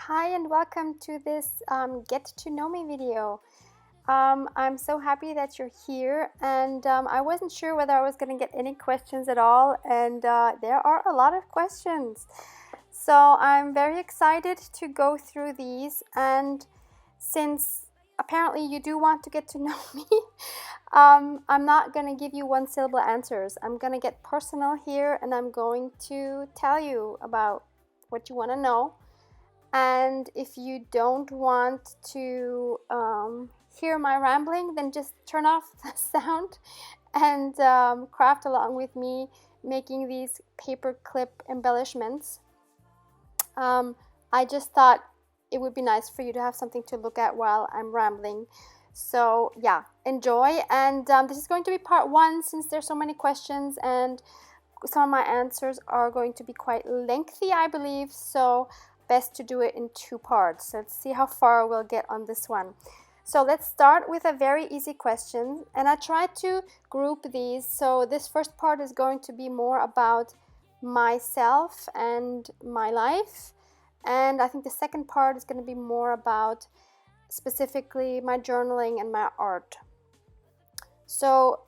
Hi and welcome to this Get to Know Me video. I'm so happy that you're here, and I wasn't sure whether I was going to get any questions at all, and there are a lot of questions. So I'm very excited to go through these, and since apparently you do want to get to know me, I'm not going to give you one syllable answers. I'm going to get personal here, and I'm going to tell you about what you want to know. And if you don't want to hear my rambling, then just turn off the sound and craft along with me making these paperclip embellishments. I just thought it would be nice for you to have something to look at while I'm rambling. So yeah, enjoy. And this is going to be part one since there's so many questions and some of my answers are going to be quite lengthy, I believe. So best to do it in two parts. Let's see how far we'll get on this one. So let's start with a very easy question, and I tried to group these. So this first part is going to be more about myself and my life, and I think the second part is going to be more about specifically my journaling and my art. So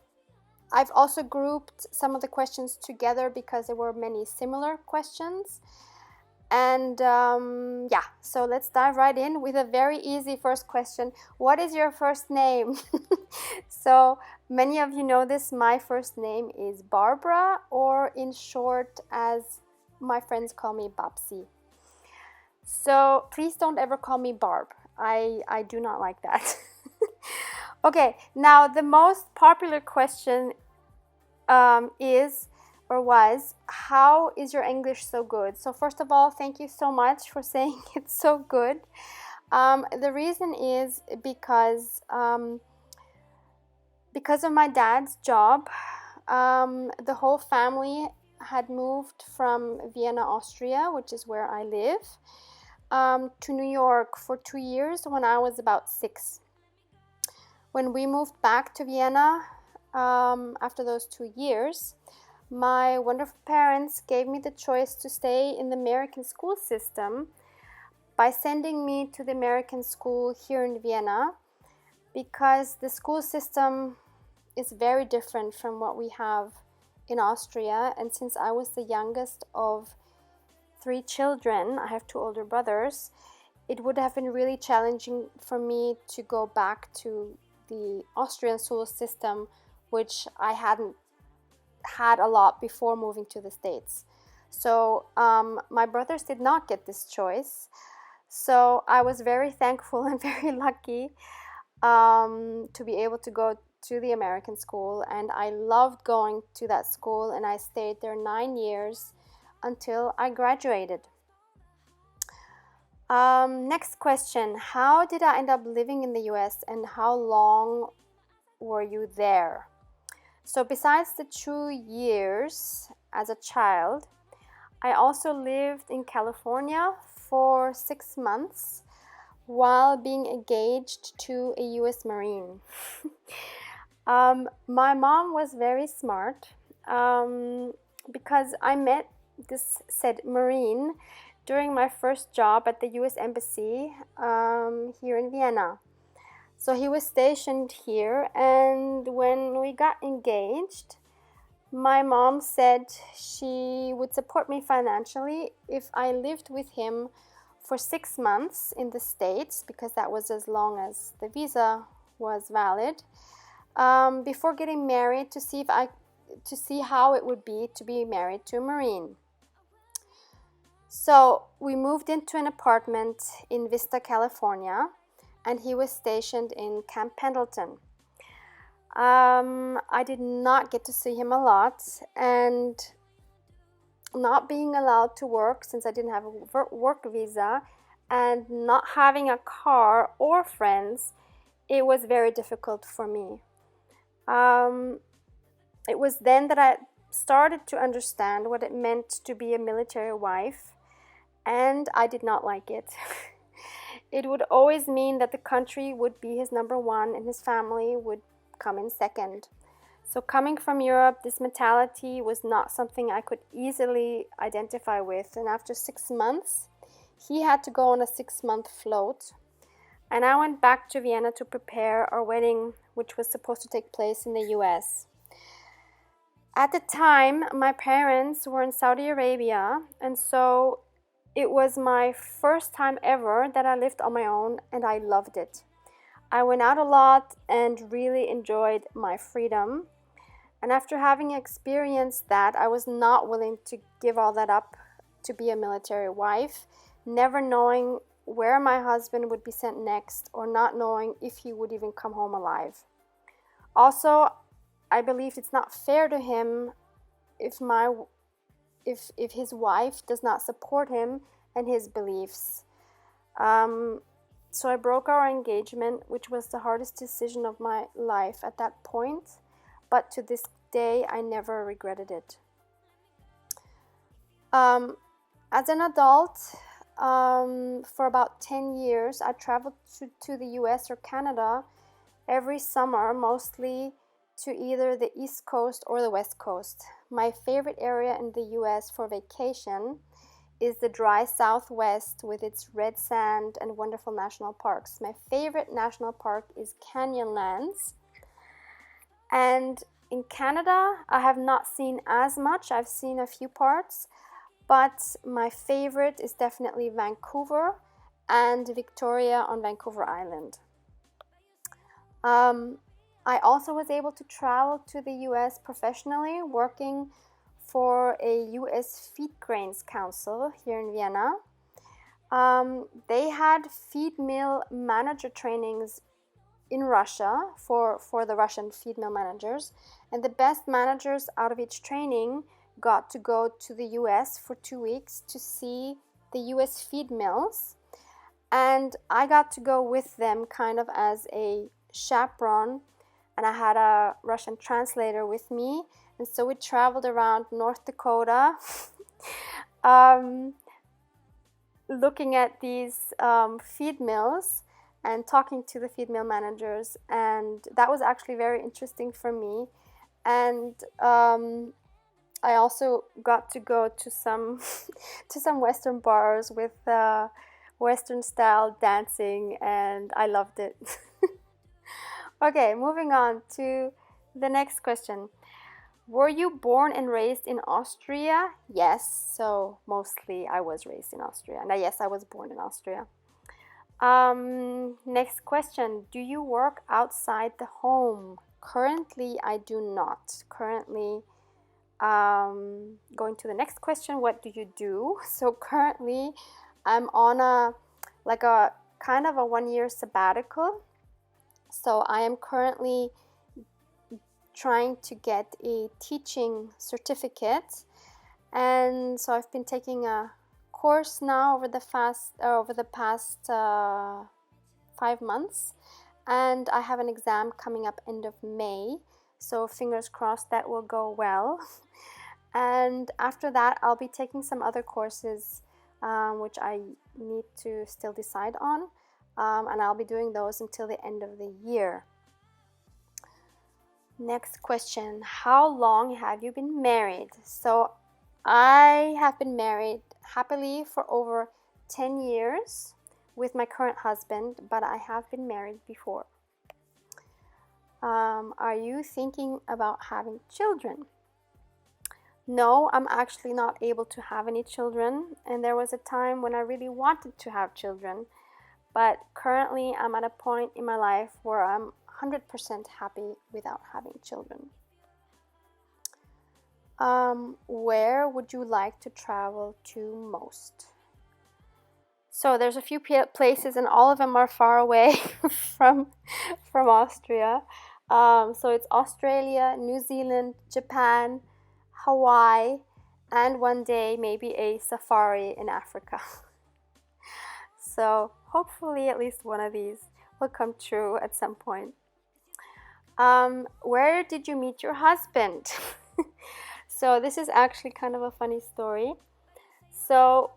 I've also grouped some of the questions together because there were many similar questions. And yeah, so let's dive right in with a very easy first question. What is your first name? So many of you know this. My first name is Barbara, or in short, as my friends call me, Babsi. So please don't ever call me Barb. I do not like that. Okay, now the most popular question is or was, how is your English so good? So first of all, thank you so much for saying it's so good. The reason is because of my dad's job. The whole family had moved from Vienna, Austria, which is where I live, to New York for 2 years when I was about 6. When we moved back to Vienna, after those 2 years, my wonderful parents gave me the choice to stay in the American school system by sending me to the American school here in Vienna, because the school system is very different from what we have in Austria. And since I was the youngest of 3 children, I have 2 older brothers, it would have been really challenging for me to go back to the Austrian school system, which I hadn't had a lot before moving to the States. So my brothers did not get this choice. So I was very thankful and very lucky to be able to go to the American school, and I loved going to that school, and I stayed there 9 years until I graduated. Next question. How did I end up living in the US, and how long were you there? So besides the 2 years as a child, I also lived in California for 6 months while being engaged to a US Marine. My mom was very smart because I met this said Marine during my first job at the US Embassy here in Vienna. So he was stationed here, and when we got engaged, my mom said she would support me financially if I lived with him for 6 months in the States, because that was as long as the visa was valid, before getting married, to see how it would be to be married to a Marine. So we moved into an apartment in Vista, California, and he was stationed in Camp Pendleton. I did not get to see him a lot, and not being allowed to work since I didn't have a work visa, and not having a car or friends, it was very difficult for me. It was then that I started to understand what it meant to be a military wife, and I did not like it. It would always mean that the country would be his number one and his family would come in second. So coming from Europe, this mentality was not something I could easily identify with. And after 6 months, He had to go on a 6-month float, and I went back to Vienna to prepare our wedding, which was supposed to take place in the US. At the time, my parents were in Saudi Arabia, and so it was my first time ever that I lived on my own, and I loved it. I went out a lot and really enjoyed my freedom. And after having experienced that, I was not willing to give all that up to be a military wife, never knowing where my husband would be sent next or not knowing if he would even come home alive. Also, I believed it's not fair to him if his wife does not support him and his beliefs. So I broke our engagement, which was the hardest decision of my life at that point, but to this day I never regretted it. As an adult, for about 10 years, I traveled to the US or Canada every summer, mostly to either the East Coast or the West Coast. My favorite area in the US for vacation is the dry Southwest with its red sand and wonderful national parks. My favorite national park is Canyonlands. And in Canada, I have not seen as much. I've seen a few parts, but my favorite is definitely Vancouver and Victoria on Vancouver Island. I also was able to travel to the US professionally, working for a US Feed Grains Council here in Vienna. They had feed mill manager trainings in Russia for the Russian feed mill managers, and the best managers out of each training got to go to the US for 2 weeks to see the US feed mills, and I got to go with them kind of as a chaperone, and I had a Russian translator with me, and so we traveled around North Dakota looking at these feed mills and talking to the feed mill managers, and that was actually very interesting for me. And I also got to go to some to some Western bars with Western style dancing, and I loved it. Okay, moving on to the next question. Were you born and raised in Austria? Yes, so mostly I was raised in Austria. And yes, I was born in Austria. Next question. Do you work outside the home? Currently, I do not. Currently, going to the next question, what do you do? So currently, I'm on a kind of a 1-year sabbatical. So I am currently trying to get a teaching certificate, and so I've been taking a course now over the past 5 months, and I have an exam coming up end of May, so fingers crossed that will go well. And after that I'll be taking some other courses which I need to still decide on, and I'll be doing those until the end of the year. Next question. How long have you been married? So I have been married happily for over 10 years with my current husband, but I have been married before. Are you thinking about having children? No, I'm actually not able to have any children, and there was a time when I really wanted to have children, but currently I'm at a point in my life where I'm 100% happy without having children. Where would you like to travel to most? So there's a few places, and all of them are far away from Austria. So it's Australia, New Zealand, Japan, Hawaii, and one day maybe a safari in Africa. So hopefully at least one of these will come true at some point. Where did you meet your husband? So this is actually kind of a funny story. So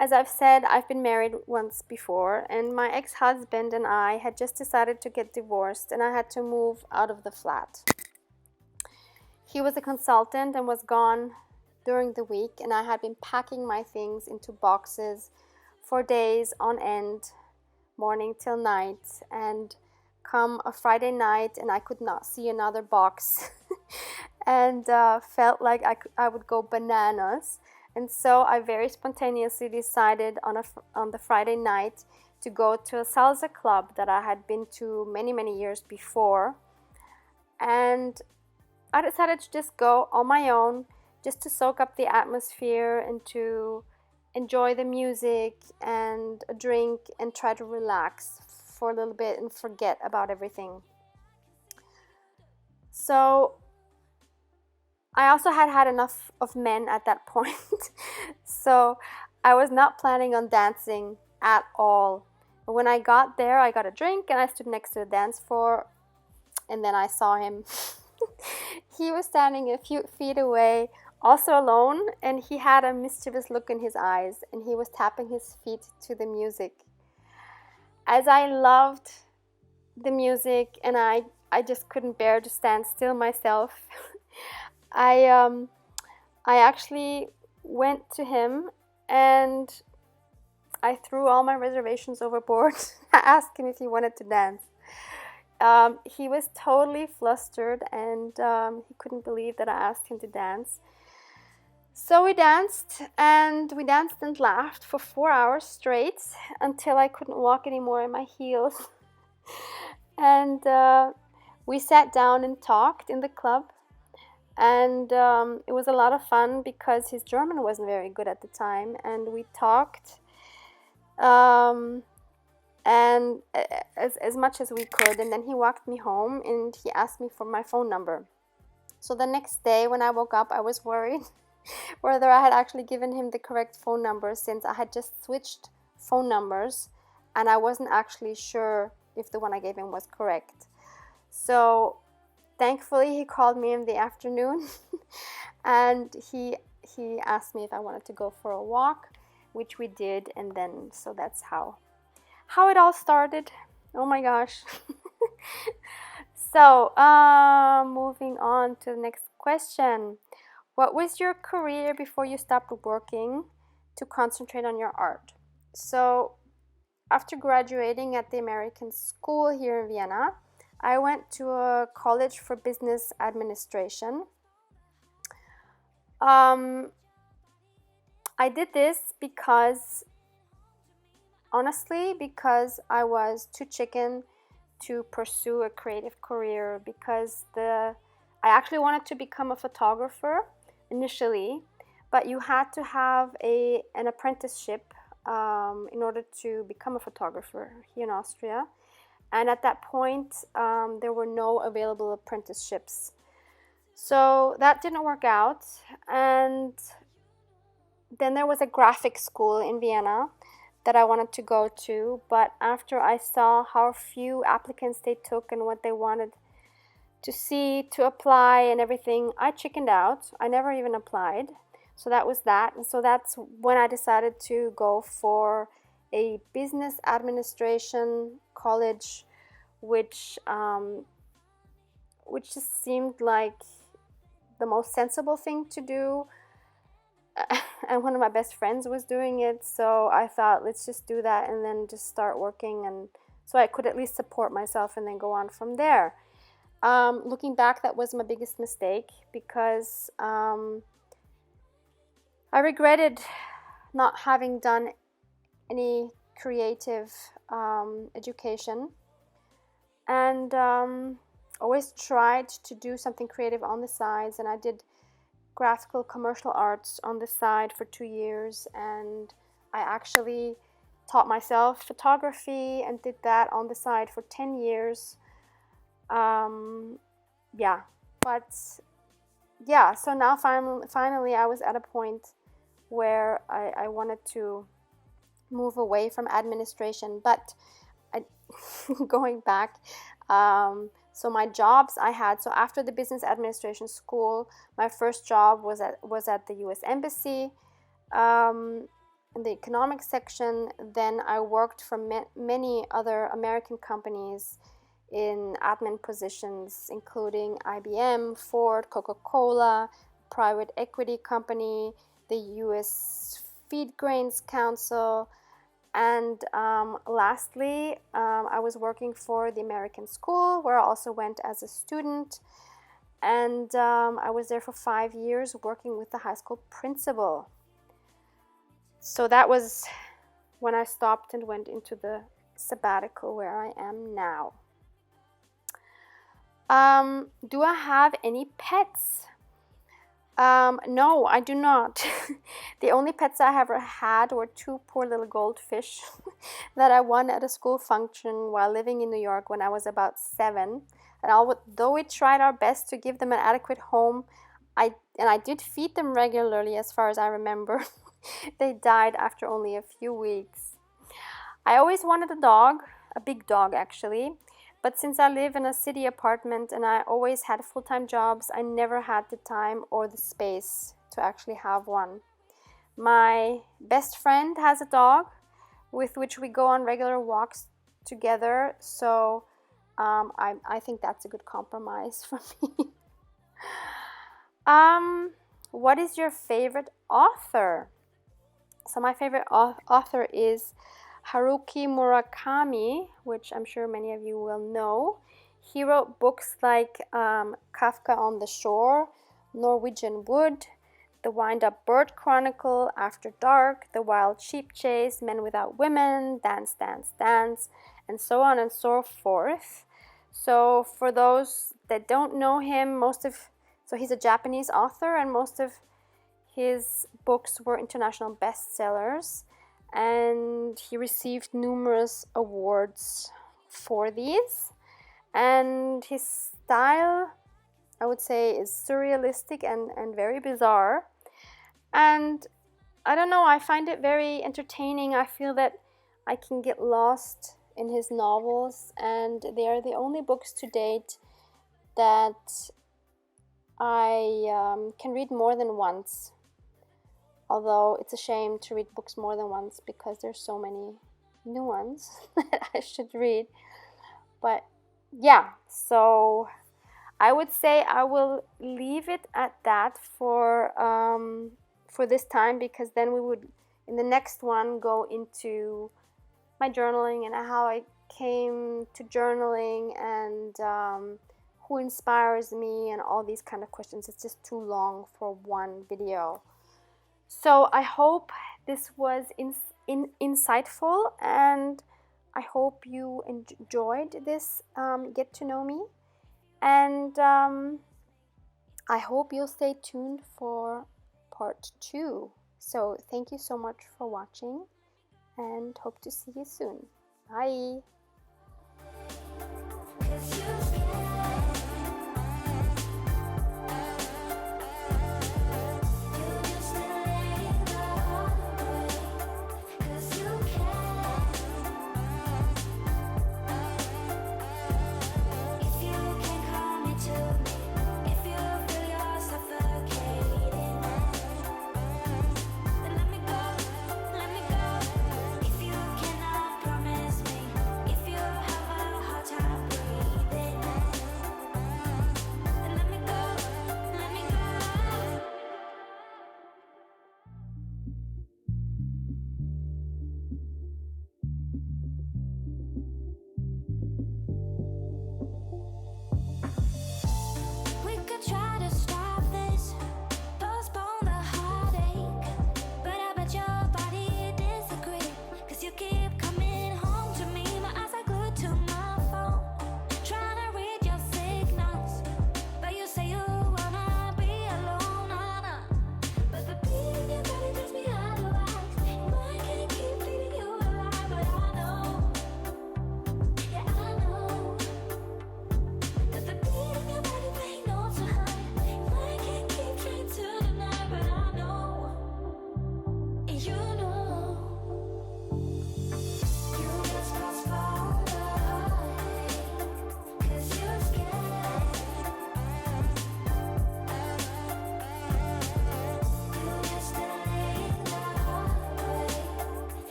as I've said, I've been married once before, and my ex-husband and I had just decided to get divorced, and I had to move out of the flat. He was a consultant and was gone during the week, and I had been packing my things into boxes for days on end, morning till night, and come a Friday night and I could not see another box and felt like I would go bananas. And so I very spontaneously decided on the Friday night to go to a salsa club that I had been to many, many years before. And I decided to just go on my own, just to soak up the atmosphere and to enjoy the music and a drink and try to relax for a little bit and forget about everything. So I also had enough of men at that point. So I was not planning on dancing at all. When I got there, I got a drink and I stood next to the dance floor, and then I saw him. He was standing a few feet away, also alone, and he had a mischievous look in his eyes, and he was tapping his feet to the music. As I loved the music and I just couldn't bear to stand still myself, I actually went to him and I threw all my reservations overboard. I asked him if he wanted to dance. He was totally flustered and he couldn't believe that I asked him to dance. So we danced and laughed for 4 hours straight until I couldn't walk anymore in my heels. And we sat down and talked in the club. And it was a lot of fun because his German wasn't very good at the time. And we talked and as much as we could. And then he walked me home and he asked me for my phone number. So the next day when I woke up, I was worried whether I had actually given him the correct phone number, since I had just switched phone numbers and I wasn't actually sure if the one I gave him was correct. So thankfully he called me in the afternoon and he asked me if I wanted to go for a walk, which we did, and then so that's how it all started. Oh my gosh. So moving on to the next question. What was your career before you stopped working to concentrate on your art? So after graduating at the American School here in Vienna, I went to a college for business administration. I did this because I was too chicken to pursue a creative career, because I actually wanted to become a photographer initially, but you had to have an apprenticeship in order to become a photographer here in Austria. And at that point, there were no available apprenticeships. So that didn't work out. And then there was a graphic school in Vienna that I wanted to go to. But after I saw how few applicants they took and what they wanted to see, to apply and everything, I chickened out. I never even applied. So that was that. And so that's when I decided to go for a business administration college, which just seemed like the most sensible thing to do. And one of my best friends was doing it, so I thought, let's just do that and then just start working, and so I could at least support myself and then go on from there. Looking back, that was my biggest mistake, because I regretted not having done any creative education, and always tried to do something creative on the sides, and I did graphical commercial arts on the side for 2 years, and I actually taught myself photography and did that on the side for 10 years. So now finally I was at a point where I wanted to move away from administration, but going back, so my jobs I had, so after the business administration school, my first job was at the US Embassy in the economics section. Then I worked for many other American companies in admin positions, including IBM, Ford, Coca-Cola, private equity company, the US Feed Grains Council, And lastly, I was working for the American School, where I also went as a student. And I was there for 5 years working with the high school principal. So that was when I stopped and went into the sabbatical where I am now. Do I have any pets? No, I do not. The only pets I ever had were 2 poor little goldfish that I won at a school function while living in New York when I was about 7. And though we tried our best to give them an adequate home, I did feed them regularly as far as I remember. They died after only a few weeks. I always wanted a dog, a big dog actually. But since I live in a city apartment and I always had full-time jobs, I never had the time or the space to actually have one. My best friend has a dog with which we go on regular walks together, so I think that's a good compromise for me. What is your favorite author? So my favorite author is Haruki Murakami, which I'm sure many of you will know. He wrote books like Kafka on the Shore, Norwegian Wood, The Wind-Up Bird Chronicle, After Dark, The Wild Sheep Chase, Men Without Women, Dance, Dance, Dance, and so on and so forth. So for those that don't know him, so he's a Japanese author, and most of his books were international bestsellers, and he received numerous awards for these. And his style, I would say, is surrealistic and very bizarre. And I don't know, I find it very entertaining. I feel that I can get lost in his novels, and they are the only books to date that I can read more than once. Although it's a shame to read books more than once because there's so many new ones that I should read. But yeah, so I would say I will leave it at that for this time, because then we would, in the next one, go into my journaling and how I came to journaling and who inspires me and all these kind of questions. It's just too long for one video. So I hope this was insightful, and I hope you enjoyed this get to know me, and I hope you'll stay tuned for part 2. So thank you so much for watching, and hope to see you soon. Bye.